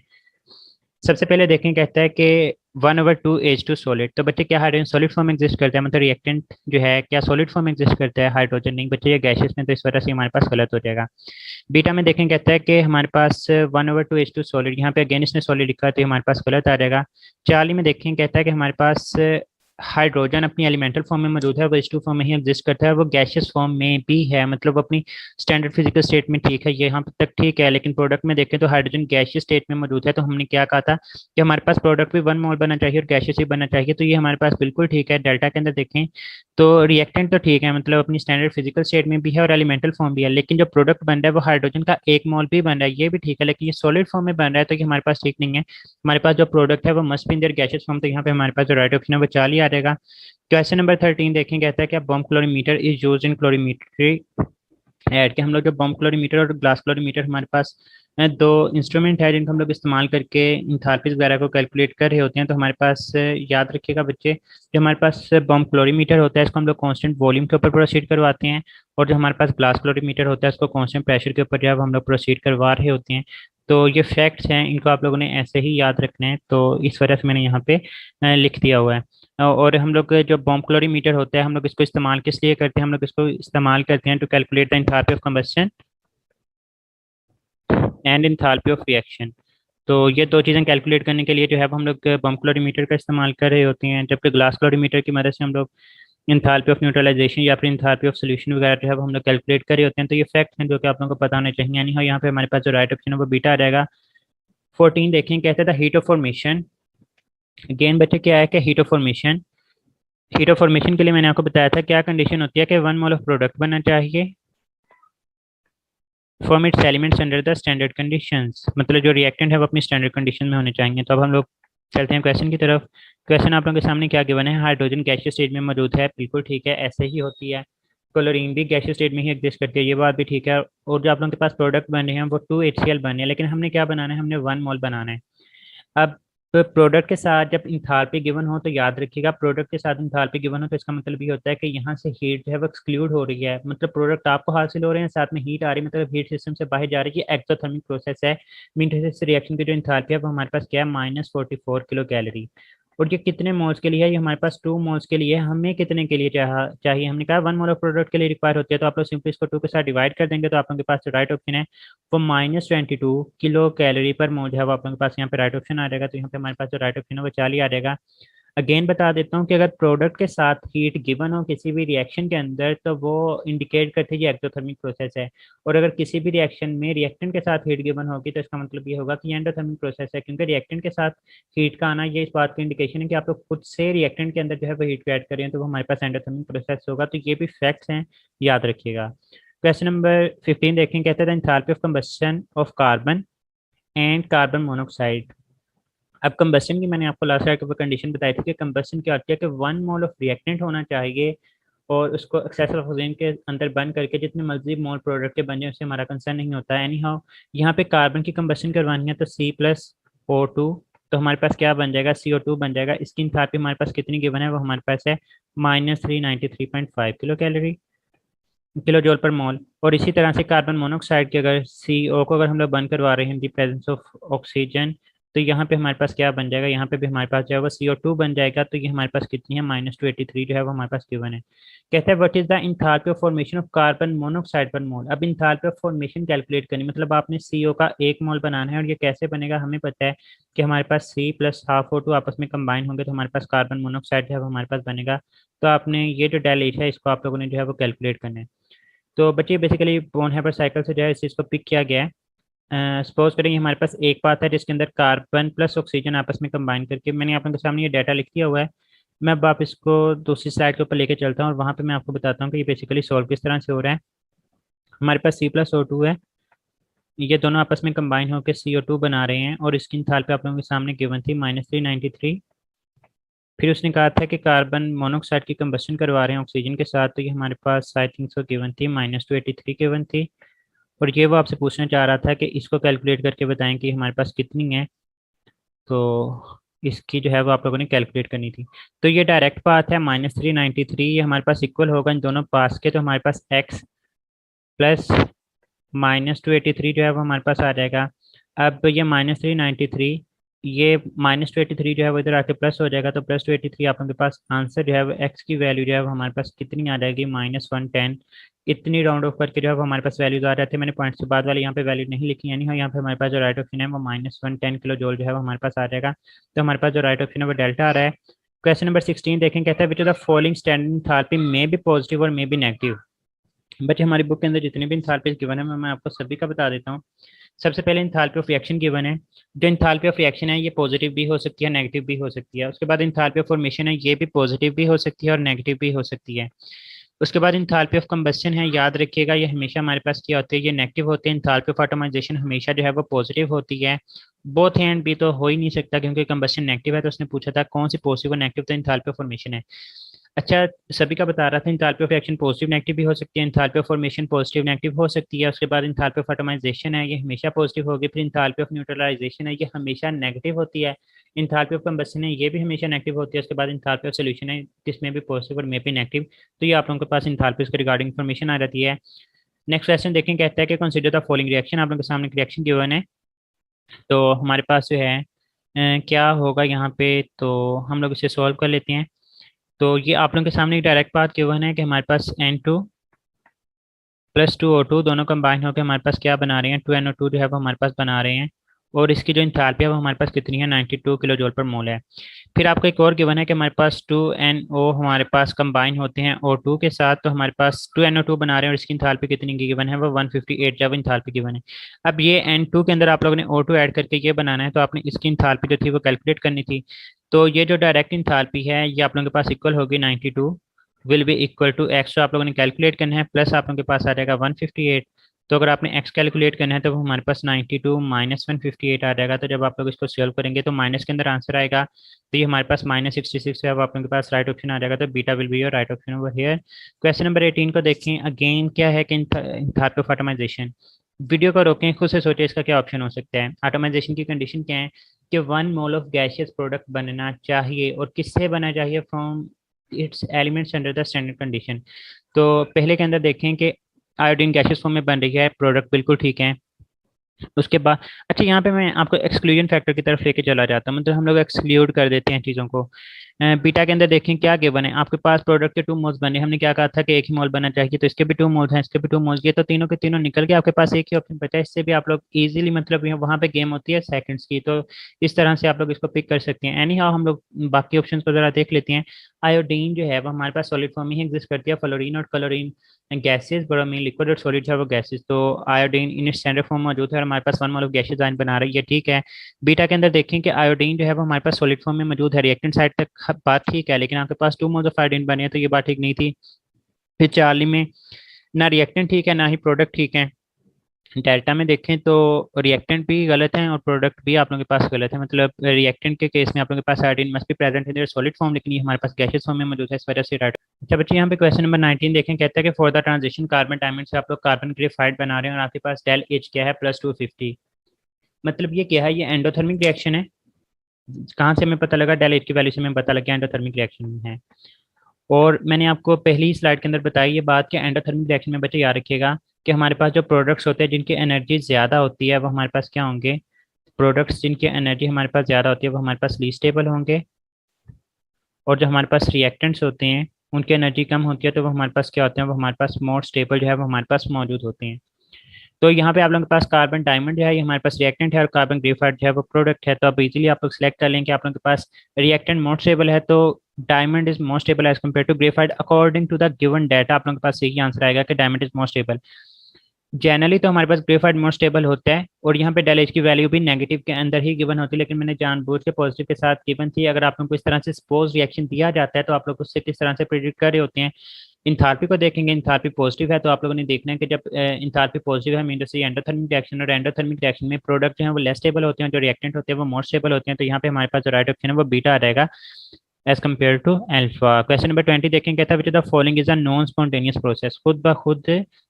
सबसे पहले देखें, कहता है कि 1/2 H2 सॉलिड। तो बच्चे क्या हाइड्रोजन सॉलिड फॉर्म एग्जिस्ट करता है, मतलब रिएक्टेंट जो है क्या सॉलिड फॉर्म एग्जिस्ट करता है? हाइड्रोजन नहीं बच्चे, ये गैसेस में, तो इस वजह से हमारे पास गलत हो जाएगा। बीटा में देखें, कहता है कि हमारे पास 1/2 H2 सॉलिड, यहाँ पे अगेन इसने सॉलिड लिखा है तो ये हमारे पास गलत आ जाएगा। चार्ली में देखें, कहता है कि हमारे पास हाइड्रोजन अपनी एलिमेंटल फॉर्म में मौजूद है, वो H2 फॉर्म में ही एग्जिस्ट करता है, वो गैशियस फॉर्म में भी है, मतलब अपनी स्टैंडर्ड फिजिकल स्टेट में ठीक है, ये यहाँ तक ठीक है। लेकिन प्रोडक्ट में देखें तो हाइड्रोजन गैशियस स्टेट में मौजूद है, तो हमने क्या कहा था कि हमारे पास प्रोडक्ट भी 1 मोल बनना चाहिए और गैशियस ही बनना चाहिए, तो ये हमारे पास बिल्कुल ठीक है। डेल्टा के अंदर देखें तो रिएक्टेंट तो ठीक है, मतलब अपनी स्टैंडर्ड फिजिकल स्टेट में भी है और एलिमेंटल फॉर्म भी है, लेकिन जो प्रोडक्ट बन रहा है वो हाइड्रोजन का 1 मोल भी बन रहा है, ये भी ठीक है, लेकिन ये सॉलिड फॉर्म में बन रहा है, तो ये हमारे पास ठीक नहीं है। हमारे पास जो प्रोडक्ट है वो must be in their gaseous form, तो यहाँ पे हमारे पास जो राइट ऑप्शन है वो 4 ही आ जाएगा। क्वेश्चन नंबर 13 देखें, कहता है कि bomb calorimeter is use in calorimetry ऐड के। हम लोग जो बॉम्ब क्लोरीमीटर और ग्लास क्लोरीमीटर हमारे पास दो इंस्ट्रूमेंट है जिनको हम लोग इस्तेमाल करके इंथैल्पीज वगैरह को कैलकुलेट कर रहे होते हैं। तो हमारे पास याद रखिएगा बच्चे, जो हमारे पास बॉम्ब क्लोरीमीटर होता है इसको हम लोग कांस्टेंट वॉल्यूम के ऊपर प्रोसीड करवाते हैं, और जो हमारे पास ग्लास क्लोरीमीटर होता है इसको कांस्टेंट प्रेशर के ऊपर जो है वो हम लोग प्रोसीड करवा रहे होते हैं। तो ये फैक्ट्स हैं, इनको आप लोगों ने ऐसे ही याद रखना है, तो इस वजह से मैंने यहाँ पे लिख दिया हुआ है। और हम लोग जो बॉम्ब क्लोरीमीटर होता है हम लोग इसको इस्तेमाल किस लिए करते हैं? हम लोग इसको इस्तेमाल करते हैं to calculate the enthalpy of combustion and enthalpy of reaction. तो ये दो चीज़ें कैलकुलेट करने के लिए जो है वो हम लोग बॉम्ब क्लोरीमीटर का इस्तेमाल कर रहे होते हैं, जबकि ग्लास क्लोरीमीटर की मदद से हम लोग इंथैल्पी ऑफ न्यूट्रलाइजेशन या फिर इंथैल्पी ऑफ सॉल्यूशन वगैरह जो है वो हम लोग कैलकुलेट कर रहे होते हैं। तो ये फैक्ट हैं जो कि आप लोगों को पता होने चाहिए, यानी हो यहाँ पे हमारे पास जो राइट ऑप्शन है वो बीटा आ जाएगा। 14 देखें, कहते थे हीट ऑफ फॉर्मेशन। अगेन बच्चे क्या है कि हीट ऑफ फॉर्मेशन के लिए मैंने आपको बताया था क्या कंडीशन होती है कि 1 मोल ऑफ प्रोडक्ट बनना चाहिए form it's elements under the standard conditions, मतलब जो रिएक्टेंट है वो अपनी स्टैंडर्ड कंडीशन में होने चाहिए। तो अब हम लोग चलते हैं क्वेश्चन की तरफ। क्वेश्चन आप लोगों के सामने क्या गिवन है? हाइड्रोजन गैसियस स्टेट में मौजूद है, बिल्कुल ठीक है, ऐसे ही होती है। क्लोरीन भी गैसियस स्टेट में ही एग्जिस्ट करती है, ये बात भी ठीक है। और जो आप लोगों के पास प्रोडक्ट बन रहे हैं वो 2HCl बन रहे हैं, लेकिन हमने क्या बनाना है? हमने 1 मोल बनाना है। अब प्रोडक्ट के साथ जब इंथैल्पी गिवन हो तो याद रखिएगा, प्रोडक्ट के साथ इंथैल्पी गिवन हो तो इसका मतलब ये होता है कि यहाँ से हीट जो है वो एक्सक्लूड हो रही है, मतलब प्रोडक्ट आपको हासिल हो रहे हैं साथ में हीट आ रही है, मतलब हीट सिस्टम से बाहर जा रही है, एक्सोथर्मिक प्रोसेस है। मीन इस रिएक्शन की जो इंथैल्पी है वो हमारे पास क्या है? -44 किलो कैलोरी। और ये कितने मोल्स के लिए है? ये हमारे पास 2 मोल्स के लिए है। हमें कितने के लिए चाहिए? हमने कहा 1 मोल ऑफ प्रोडक्ट के लिए रिक्वायर होती है, तो आप लोग सिंपली इसको 2 के साथ डिवाइड कर देंगे, तो आप लोगों के पास जो राइट ऑप्शन है वो -22 किलो कैलोरी पर मोल है, वो आप लोगों के पास यहाँ पे राइट ऑप्शन आ जाएगा। तो यहाँ पे हमारे पास जो राइट ऑप्शन है वो 40 आ जाएगा। अगेन बता देता हूँ कि अगर प्रोडक्ट के साथ हीट गिवन हो किसी भी रिएक्शन के अंदर तो वो इंडिकेट करते हैं ये एक्सोथर्मिक प्रोसेस है, और अगर किसी भी रिएक्शन में रिएक्टेंट के साथ हीट गिवन होगी तो इसका मतलब ये होगा कि ये एंडोथर्मिक प्रोसेस है, क्योंकि रिएक्टेंट के साथ हीट का आना ये इस बात की इंडिकेशन है कि आप लोग खुद से रिएक्टेंट के अंदर जो है वो हीट को ऐड करें, तो वो हमारे पास एंडोथर्मिक प्रोसेस होगा। तो ये भी फैक्ट्स हैं, याद रखिएगा। क्वेश्चन नंबर 15 देखें, कहते हैं enthalpy of combustion of carbon and carbon monoxide. अब कंबस्शन की मैंने आपको लास्ट टाइम कंडीशन बताई थी कि कंबस्शन क्या होती है कि 1 मोल ऑफ रिएक्टेंट होना चाहिए, और उसको एक्सेस ऑफ ऑक्सीजन के अंदर बंद करके जितने मर्जी मोल प्रोडक्ट के बन जाए उससे हमारा कंसर्न नहीं होता है। एनी हाउ यहाँ पे कार्बन की कंबस्शन करवानी है तो C+O2, तो हमारे पास क्या बन जाएगा? CO2 बन जाएगा। इसकी इंथैल्पी हमारे पास कितनी गिवन है? वो हमारे पास है -393.5 किलो जूल पर मोल। और इसी तरह से कार्बन मोनोऑक्साइड की अगर CO को अगर हम लोग बंद करवा रहे हैं इन दी प्रेजेंस ऑफ ऑक्सीजन, तो यहाँ पे हमारे पास क्या बन जाएगा? यहाँ पे भी हमारे पास जो है वो CO2 बन जाएगा। तो ये हमारे पास कितनी है? -283 जो है वो हमारे पास गिवन है। कहते हैं what is the enthalpy of formation of carbon monoxide पर मोल। अब इंथैल्पी ऑफ फॉर्मेशन कैलकुलेट करनी, मतलब आपने CO का 1 मोल बनाना है, और ये कैसे बनेगा? हमें पता है कि हमारे पास C प्लस हाफ O2 आपस में कंबाइन होंगे तो हमारे पास कार्बन मोनोऑक्साइड जो है वो हमारे पास बनेगा। तो आपने ये जो डेल एच है इसको आप लोगों ने जो है वो कैलकुलेट करना है। तो बच्चे बेसिकली बोन हेबर साइकिल से जो है इस चीज़ को पिक किया गया है। सपोज करेंगे हमारे पास एक पाथ है जिसके अंदर कार्बन प्लस ऑक्सीजन आपस में कंबाइन करके, मैंने आप लोगों के सामने ये डाटा लिख दिया हुआ है। मैं अब आप इसको दूसरी स्लाइड के ऊपर लेके चलता हूँ और वहाँ पे मैं आपको बताता हूँ कि ये बेसिकली सॉल्व किस तरह से हो रहा है। हमारे पास C+O2 है, ये दोनों आपस में कंबाइन होकर CO2 बना रहे हैं, और इसकी इंथैल्पी आप लोगों के सामने गिवन थी -393। फिर उसने कहा था कि कार्बन मोनोऑक्साइड की कंबस्शन करवा रहे हैं ऑक्सीजन के साथ, तो ये हमारे पास आई थिंक सो गिवन थी -283 गिवन थी। और ये वो आपसे पूछना चाह रहा था कि इसको कैलकुलेट करके बताएं कि हमारे पास कितनी है। तो इसकी जो है वो आप लोगों ने कैलकुलेट करनी थी। तो ये डायरेक्ट पाथ है -393, ये हमारे पास इक्वल होगा इन दोनों पास के, तो हमारे पास x प्लस -283 जो है वो हमारे पास आ जाएगा। अब ये -393, ये -283 जो है वो इधर आके प्लस हो जाएगा, तो +283 आप लोगों के पास आंसर जो है वो एक्स की वैल्यू जो है वो हमारे पास कितनी आ जाएगी, -110। इतनी राउंड ऑफ करके जो है वो हमारे पास वैल्यूज आ जाते हैं। मैंने पॉइंट्स के बाद वाले यहाँ पे वैल्यू नहीं लिखी, यानी यहाँ पे हमारे पास जो राइट ऑप्शन है वो -110 किलो जूल जो है वो हमारे पास आ जाएगा। तो हमारे पास जो राइट ऑप्शन है वो डेल्टा आ रहा है। क्वेश्चन नंबर 16 देखें, कहता है which of the following standard enthalpy may be positive और मे बी नेगेटिव। बच्चे हमारी बुक के अंदर जितने भी इंथैल्पीज गिवन है मैं आपको सभी का बता देता हूँ। सबसे पहले इंथैल्पी ऑफ रिएक्शन गिवन है। जो इंथैल्पी ऑफ रिएक्शन है ये पॉजिटिव भी हो सकती है, नेगेटिव भी हो सकती है। उसके बाद इंथैल्पी ऑफ फॉर्मेशन है, ये भी पॉजिटिव भी हो सकती है और नेगेटिव भी हो सकती है। उसके बाद इंथैल्पी ऑफ कंबस्शन है, याद रखिएगा ये हमेशा हमारे पास क्या होती है, ये नेगेटिव होती है। इंथैल्पी ऑफ एटमाइजेशन हमेशा जो है वो पॉजिटिव होती है। बोथ एंड भी तो हो ही नहीं सकता, क्योंकि कंबस्शन नेगेटिव है, तो उसने पूछा था कौन सी पॉजिटिव और नेगेटिव, तो इंथैल्पी ऑफ फॉर्मेशन है। अच्छा, सभी का बता रहा था enthalpy of reaction positive negative भी हो सकती है, enthalpy of formation positive negative हो सकती है। उसके बाद इंथैल्पी ऑफ एटमाइजेशन है, ये हमेशा पॉजिटिव होगी। फिर इंथैल्पी ऑफ न्यूट्रलाइजेशन है, ये हमेशा नेगेटिव होती है। इंथैल्पी ऑफ कंबस्शन है, ये भी हमेशा नेगेटिव होती है। उसके बाद इंथैल्पी ऑफ सॉल्यूशन है, जिसमें भी पॉजिटिव और मे भी नेगेटिव। तो ये आप लोगों के पास इंथैल्पीज के रिगार्डिंग इन्फॉर्मेशन आ जाती है। नेक्स्ट क्वेश्चन देखें, कहता है कि कंसीडर द फॉलोइंग रिएक्शन। आप लोगों के सामने रिएक्शन गिवन है, तो हमारे पास जो है क्या होगा यहाँ पे, तो हम लोग इसे सॉल्व कर लेते हैं। तो ये आप लोगों के सामने एक डायरेक्ट पाथ गिवन है कि हमारे पास N2 प्लस 2O2 दोनों कंबाइन होकर हमारे पास क्या बना रहे हैं, 2NO2 जो है वो हमारे पास बना रहे हैं। और इसकी जो इंथैल्पी है वो हमारे पास कितनी है, 92 किलो जूल पर मोल है। फिर आपको एक और गिवन है कि हमारे पास 2NO हमारे पास कंबाइन होते हैं O2 के साथ, तो हमारे पास 2NO2 बना रहे हैं और इसकी इंथैल्पी कितनी की गिवन है, वो 158 जब इंथैल्पी गिवन है। अब ये N2 के अंदर आप लोगों ने O2 ऐड करके ये बनाना है, तो आपने इसकी इंथैल्पी जो थी वो कैलकुलेट करनी थी। तो ये जो डायरेक्ट इंथैल्पी है ये आप लोगों के पास इक्वल होगी 92 will be equal to X, तो आप लोगों ने कैलकुलेट करना है, प्लस आप लोगों के पास आ जाएगा 158। तो अगर आपने एक्स कैलकुलेट करना है तो वो हमारे पास 92 माइनस 158 आ जाएगा। तो जब आप लोग इसको सॉल्व करेंगे तो माइनस के अंदर आंसर आएगा, तो ये हमारे पास -66 है। अब आप लोगों के पास राइट ऑप्शन आ जाएगा, तो beta will be your right option over here. Question number 18 को देखें, अगेन क्या है कि इंथैल्पी ऑफ एटमाइजेशन। वीडियो को रोकें, खुद से सोचें इसका क्या ऑप्शन हो सकता है। एटमाइजेशन की कंडीशन क्या है कि 1 मोल ऑफ गैसियस प्रोडक्ट बनना चाहिए, और किससे बनना चाहिए, from its elements under the standard condition. तो पहले के अंदर देखें कि आयोडीन गैसेस फॉर्म में बन रही है, प्रोडक्ट बिल्कुल ठीक है। उसके बाद अच्छा, यहाँ पे मैं आपको एक्सक्लूजन फैक्टर की तरफ लेके चला जाता हूँ, मतलब हम लोग एक्सक्लूड कर देते हैं चीज़ों को। बीटा के अंदर देखें क्या गिवन है, आपके पास प्रोडक्ट के 2 मोल्स बने, हमने क्या कहा था कि एक ही मोल बनना चाहिए, तो इसके भी 2 मोल्स हैं, इसके भी 2 मोल्स, ये तो तीनों के तीनों निकल गए, आपके पास एक ही ऑप्शन बचा है। इससे भी आप लोग इजीली, मतलब वहाँ पे गेम होती है सेकंड्स की, तो इस तरह से आप लोग इसको पिक कर सकते हैं। एनी हाउ हम लोग बाकी ऑप्शन को जरा देख लेते हैं। आयोडीन जो है वो हमारे पास सॉलिड फॉर्म में ही एग्जिस्ट करती है, फ्लोरीन और क्लोरीन गैसेस, ब्रोमीन लिक्विड और सॉलिड है वो गैसेस। तो आयोडीन इन स्टैंडर्ड फॉर्म मौजूद है और हमारे पास 1 मोल ऑफ गैसेस आयन बना रही है, ठीक है। बीटा के अंदर देखें कि आयोडीन जो है वो हमारे पास सॉलिड फॉर्म में मौजूद है, रिएक्टेंट साइड तक बात ठीक है, लेकिन आपके पास 2 मोल्स ऑफ आयोडीन बने हैं, तो ये बात ठीक नहीं थी। फिर चार्ली में ना रिएक्टेंट ठीक है ना ही प्रोडक्ट ठीक है। डेल्टा में देखें तो रिएक्टेंट भी गलत है और प्रोडक्ट भी आप लोगों के पास गलत है, मतलब रिएक्टेंट के केस में आप लोगों के पास iodine must be present in their solid form, लेकिन ये हमारे पास गैसियस फॉर्म में मौजूद है, इस वजह से राइट। अच्छा बच्चे, यहाँ पे क्वेश्चन नंबर 19 देखें, कहता है कि for the transition carbon diamond से आप लोग कार्बन ग्रेफाइट बना रहे हैं और आपके पास डेल एच क्या है, +250। मतलब ये क्या है, ये एंडोथर्मिक रिएक्शन है। कहाँ से हमें पता लगा, डेल एच की वैल्यू से हमें पता लगा एंडोथर्मिक रिएक्शन है। और मैंने आपको पहली स्लाइड के अंदर बताई ये बात कि एंडोथर्मिक रिएक्शन में बच्चे याद रखिएगा कि हमारे पास जो प्रोडक्ट्स होते हैं जिनकी एनर्जी ज़्यादा होती है वो हमारे पास क्या होंगे, प्रोडक्ट्स जिनकी एनर्जी हमारे पास ज़्यादा होती है वो हमारे पास लीस्ट स्टेबल होंगे। और जो हमारे पास रिएक्टेंट्स होते हैं उनकी एनर्जी कम होती है तो वो हमारे पास क्या होते हैं, वो हमारे पास मोर स्टेबल जो है वो हमारे पास मौजूद होते हैं। तो यहाँ पे आप लोगों के पास कार्बन डायमंड जो है ये हमारे पास रिएक्टेंट है और कार्बन ग्रेफाइट जो है वो प्रोडक्ट है। तो अब इजीली आप लोग सेलेक्ट कर लें कि आप लोगों के पास रिएक्टेंट मोर स्टेबल है, तो diamond is more stable as compare to graphite according to the given data. आप लोगों के पास यही आंसर आएगा कि diamond is more stable. Generally तो हमारे पास ग्रेफाइट मोर स्टेबल होता है, और यहाँ पे डेल एच की वैल्यू भी नेगेटिव के अंदर ही गिवन होती है, लेकिन मैंने जानबूझ के पॉजिटिव के साथ गिवन थी। अगर आप लोगों को इस तरह से सपोज रिएक्शन दिया जाता है तो आप लोग उससे किस तरह से प्रिडिक्ट कर रहे होते हैं। इंथाल्पी को देखेंगे, इंथाल्पी पॉजिटिव है तो आप लोगों ने देखना है कि जब इंथाल्पी पॉजिटिव है मीन टू से एंडोथर्मिक रिएक्शन, और एंडोथर्मिक रिएक्शन में प्रोडक्ट जो है वो लेस स्टेबल होते हैं, जो रिएक्टेंट होते हैं वो मोर स्टेबल होते हैं। तो यहाँ पे हमारे पास जो राइट ऑप्शन है वो बीटा आ जाएगा। As compare to alpha. Question number 20 देखें, कहता है which the following is a non spontaneous process, खुद ब खुद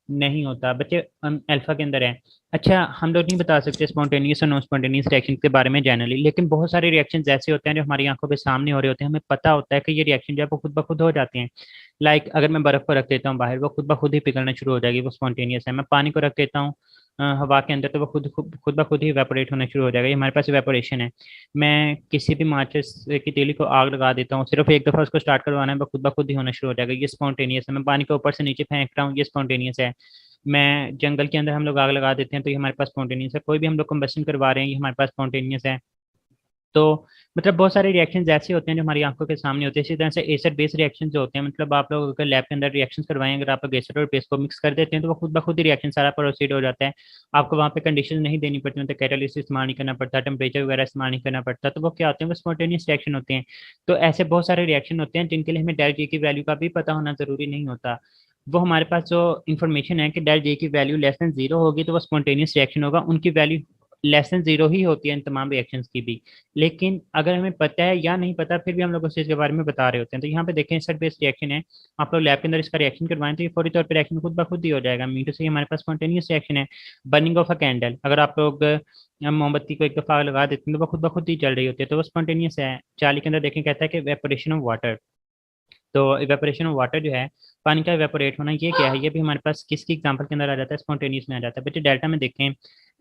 नहीं होता। बच्चे अल्फा के अंदर है। अच्छा, हम लोग नहीं बता सकते स्पॉन्टेनियस और नॉन स्पॉन्टेनियस रिएक्शन के बारे में जनरली, लेकिन बहुत सारे रिएक्शन ऐसे होते हैं जो हमारी आंखों के सामने हो रहे होते हैं, हमें पता होता है कि ये रिएक्शन जो है वो खुद ब खुद हो जाते हैं। लाइक अगर मैं बर्फ को रख देता हूँ बाहर, वो खुद ब खुद ही पिघलना शुरू हो जाएगी, वो स्पॉन्टेनियस है। मैं पानी को रख देता हूँ हवा के अंदर, तो वो खुद ब खुद ही इवेपोरेट होना शुरू हो जाएगा, ये हमारे पास इवेपोरेशन है। मैं किसी भी माचिस की तीली को आग लगा देता हूँ, सिर्फ एक दफा उसको स्टार्ट करवाना है, वो खुद ब खुद ही होना शुरू हो जाएगा, ये स्पॉन्टेनियस है। मैं पानी को ऊपर से नीचे फेंक रहा हूँ, ये स्पॉन्टेनियस है। मैं जंगल के अंदर हम लोग आग लगा देते हैं, तो ये हमारे पास स्पॉन्टेनियस है। कोई भी हम लोग कंबशन करवा रहे हैं, ये हमारे पास स्पॉन्टेनियस है। तो मतलब बहुत सारे रिएक्शंस ऐसे होते हैं जो हमारी आंखों के सामने होते हैं। इसी तरह से एसिड बेस रिएक्शन जो होते हैं, मतलब आप लोग अगर लैब के अंदर रिएक्शन करवाएं, अगर आप लोग एसिड और बेस को मिक्स कर देते हैं, तो वो खुद ब खुद ही रिएक्शन सारा प्रोसीड हो जाता है। आपको वहाँ पे कंडीशन नहीं देनी पड़ती, मतलब कैटालिसिस इस्तेमाल नहीं करना पड़ता, टेम्परेचर वगैरह इस्तेमाल नहीं करना पड़ता। तो वो क्या होते हैं, वो स्पॉन्टेनियस रिएक्शन होते हैं। तो ऐसे बहुत सारे रिएक्शन होते हैं जिनके लिए हमें डेल जी की वैल्यू का भी पता होना जरूरी नहीं होता। वो हमारे पास जो इन्फॉर्मेशन है कि डेल जे की वैल्यू लेस देन जीरो होगी तो वो स्पॉन्टेनियस रिएक्शन होगा, उनकी वैल्यू लेस देन जीरो ही होती है इन तमाम रिएक्शंस की भी। लेकिन अगर हमें पता है या नहीं पता, फिर भी हम लोग उस चीज़ के बारे में बता रहे होते हैं। तो यहाँ पे देखें, एसिड बेस्ड रिएक्शन है, आप लोग लैब के अंदर इसका रिएक्शन करवाएं, तो ये फौरी तौर पर रिएक्शन खुद ब खुद ही हो जाएगा। मीटू से हमारे पास स्पॉन्टेनियस रिएक्शन है। बर्निंग ऑफ अ कैंडल, अगर आप लोग मोमबत्ती को एक दफा लगा देते हैं, तो वो खुद ब खुद ही चल रही होती है, तो वो स्पॉन्टेनियस है। चाली के अंदर देखें, कहता है कि वेपोरेशन ऑफ वाटर। तो इवेपोरेशन ऑफ वाटर जो है, पानी का इवेपोरेट होना, ये क्या है, ये भी हमारे पास किसकी एग्जांपल के अंदर आ जाता है, स्पॉन्टेनियस में आ जाता है। बच्चे डेल्टा में देखें,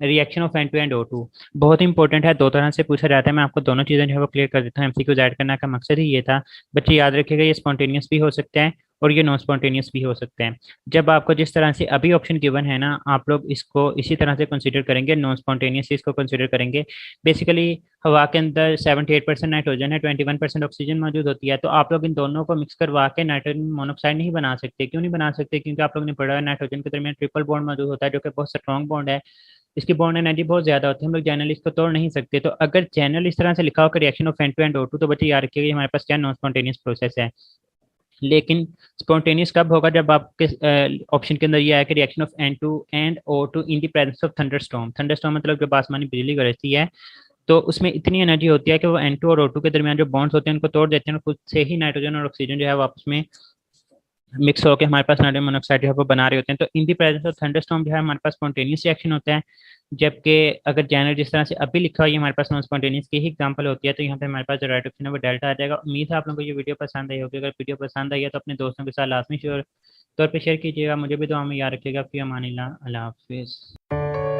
reaction of N two and O2 बहुत इंपॉर्टेंट है, दो तरह से पूछा जाता है। मैं आपको दोनों चीजें जो है वो क्लियर कर देता हूँ, एमसीक्यूज ऐड करने का मकसद ही ये था। बच्चे याद रखिएगा, ये स्पॉन्टेनियस भी हो सकता है और ये नॉन स्पॉन्टेनियस भी हो सकते हैं। जब आपको जिस तरह से अभी ऑप्शन गिवन है ना, आप लोग इसको इसी तरह से कंसीडर करेंगे, नॉन स्पॉन्टेनियस इसको कंसीडर करेंगे। बेसिकली हवा के अंदर 78% नाइट्रोजन है, 21% ऑक्सीजन मौजूद होती है। तो आप लोग इन दोनों को मिक्स करवा के नाइट्रोजन मोनोऑक्साइड नहीं बना सकते। क्यों नहीं बना सकते? क्योंकि आप लोग ने पढ़ा है नाइट्रोजन के दरमियान ट्रिपल बॉन्ड मौजूद होता है, जो कि बहुत स्ट्रॉन्ग बॉन्ड है। इसकी बॉन्ड एनर्जी बहुत ज्यादा होती है, हम लोग जनरल इसको तोड़ नहीं सकते। तो अगर जनरल इस तरह से लिखा होकर reaction of N2 and O2, तो बच्चे याद रखिएगा हमारे पास क्या नॉन स्पॉन्टेनियस प्रोसेस है। लेकिन स्पॉन्टेनियस कब होगा? जब आपके ऑप्शन के अंदर ये आया कि reaction of N2 and O2 in the presence of thunderstorm. Thunderstorm मतलब जब आसमानी बिजली गरजती है, तो उसमें इतनी एनर्जी होती है कि वो N2 और O2 के दरमियान जो बॉन्ड्स होते हैं उनको तोड़ देते हैं, और खुद से ही नाइट्रोजन और ऑक्सीजन जो है वो आपस में मिक्स होकर हमारे पास नाइट्रोजन मोनोऑक्साइड जो है वो बना रहे होते हैं। तो इन दी प्रेजेंस ऑफ थंडरस्टॉर्म जो है हमारे पास स्पॉन्टेनियस रिएक्शन होता है। जबकि अगर जनरल जिस तरह से अभी लिखा हुआ है, ये हमारे पास नॉन स्पॉन्टेनियस की ही एग्जांपल होती है। तो यहाँ पे हमारे पास जो राइट ऑप्शन है वो डेल्टा आ जाएगा। उम्मीद है आप लोगों को ये वीडियो पसंद आई होगी। अगर वीडियो पसंद आई है तो अपने दोस्तों के साथ लाजमी तौर पर शेयर कीजिएगा। मुझे भी दुआ में याद रखिएगा। फी अमानिल्लाह, अल्लाह हाफिज़।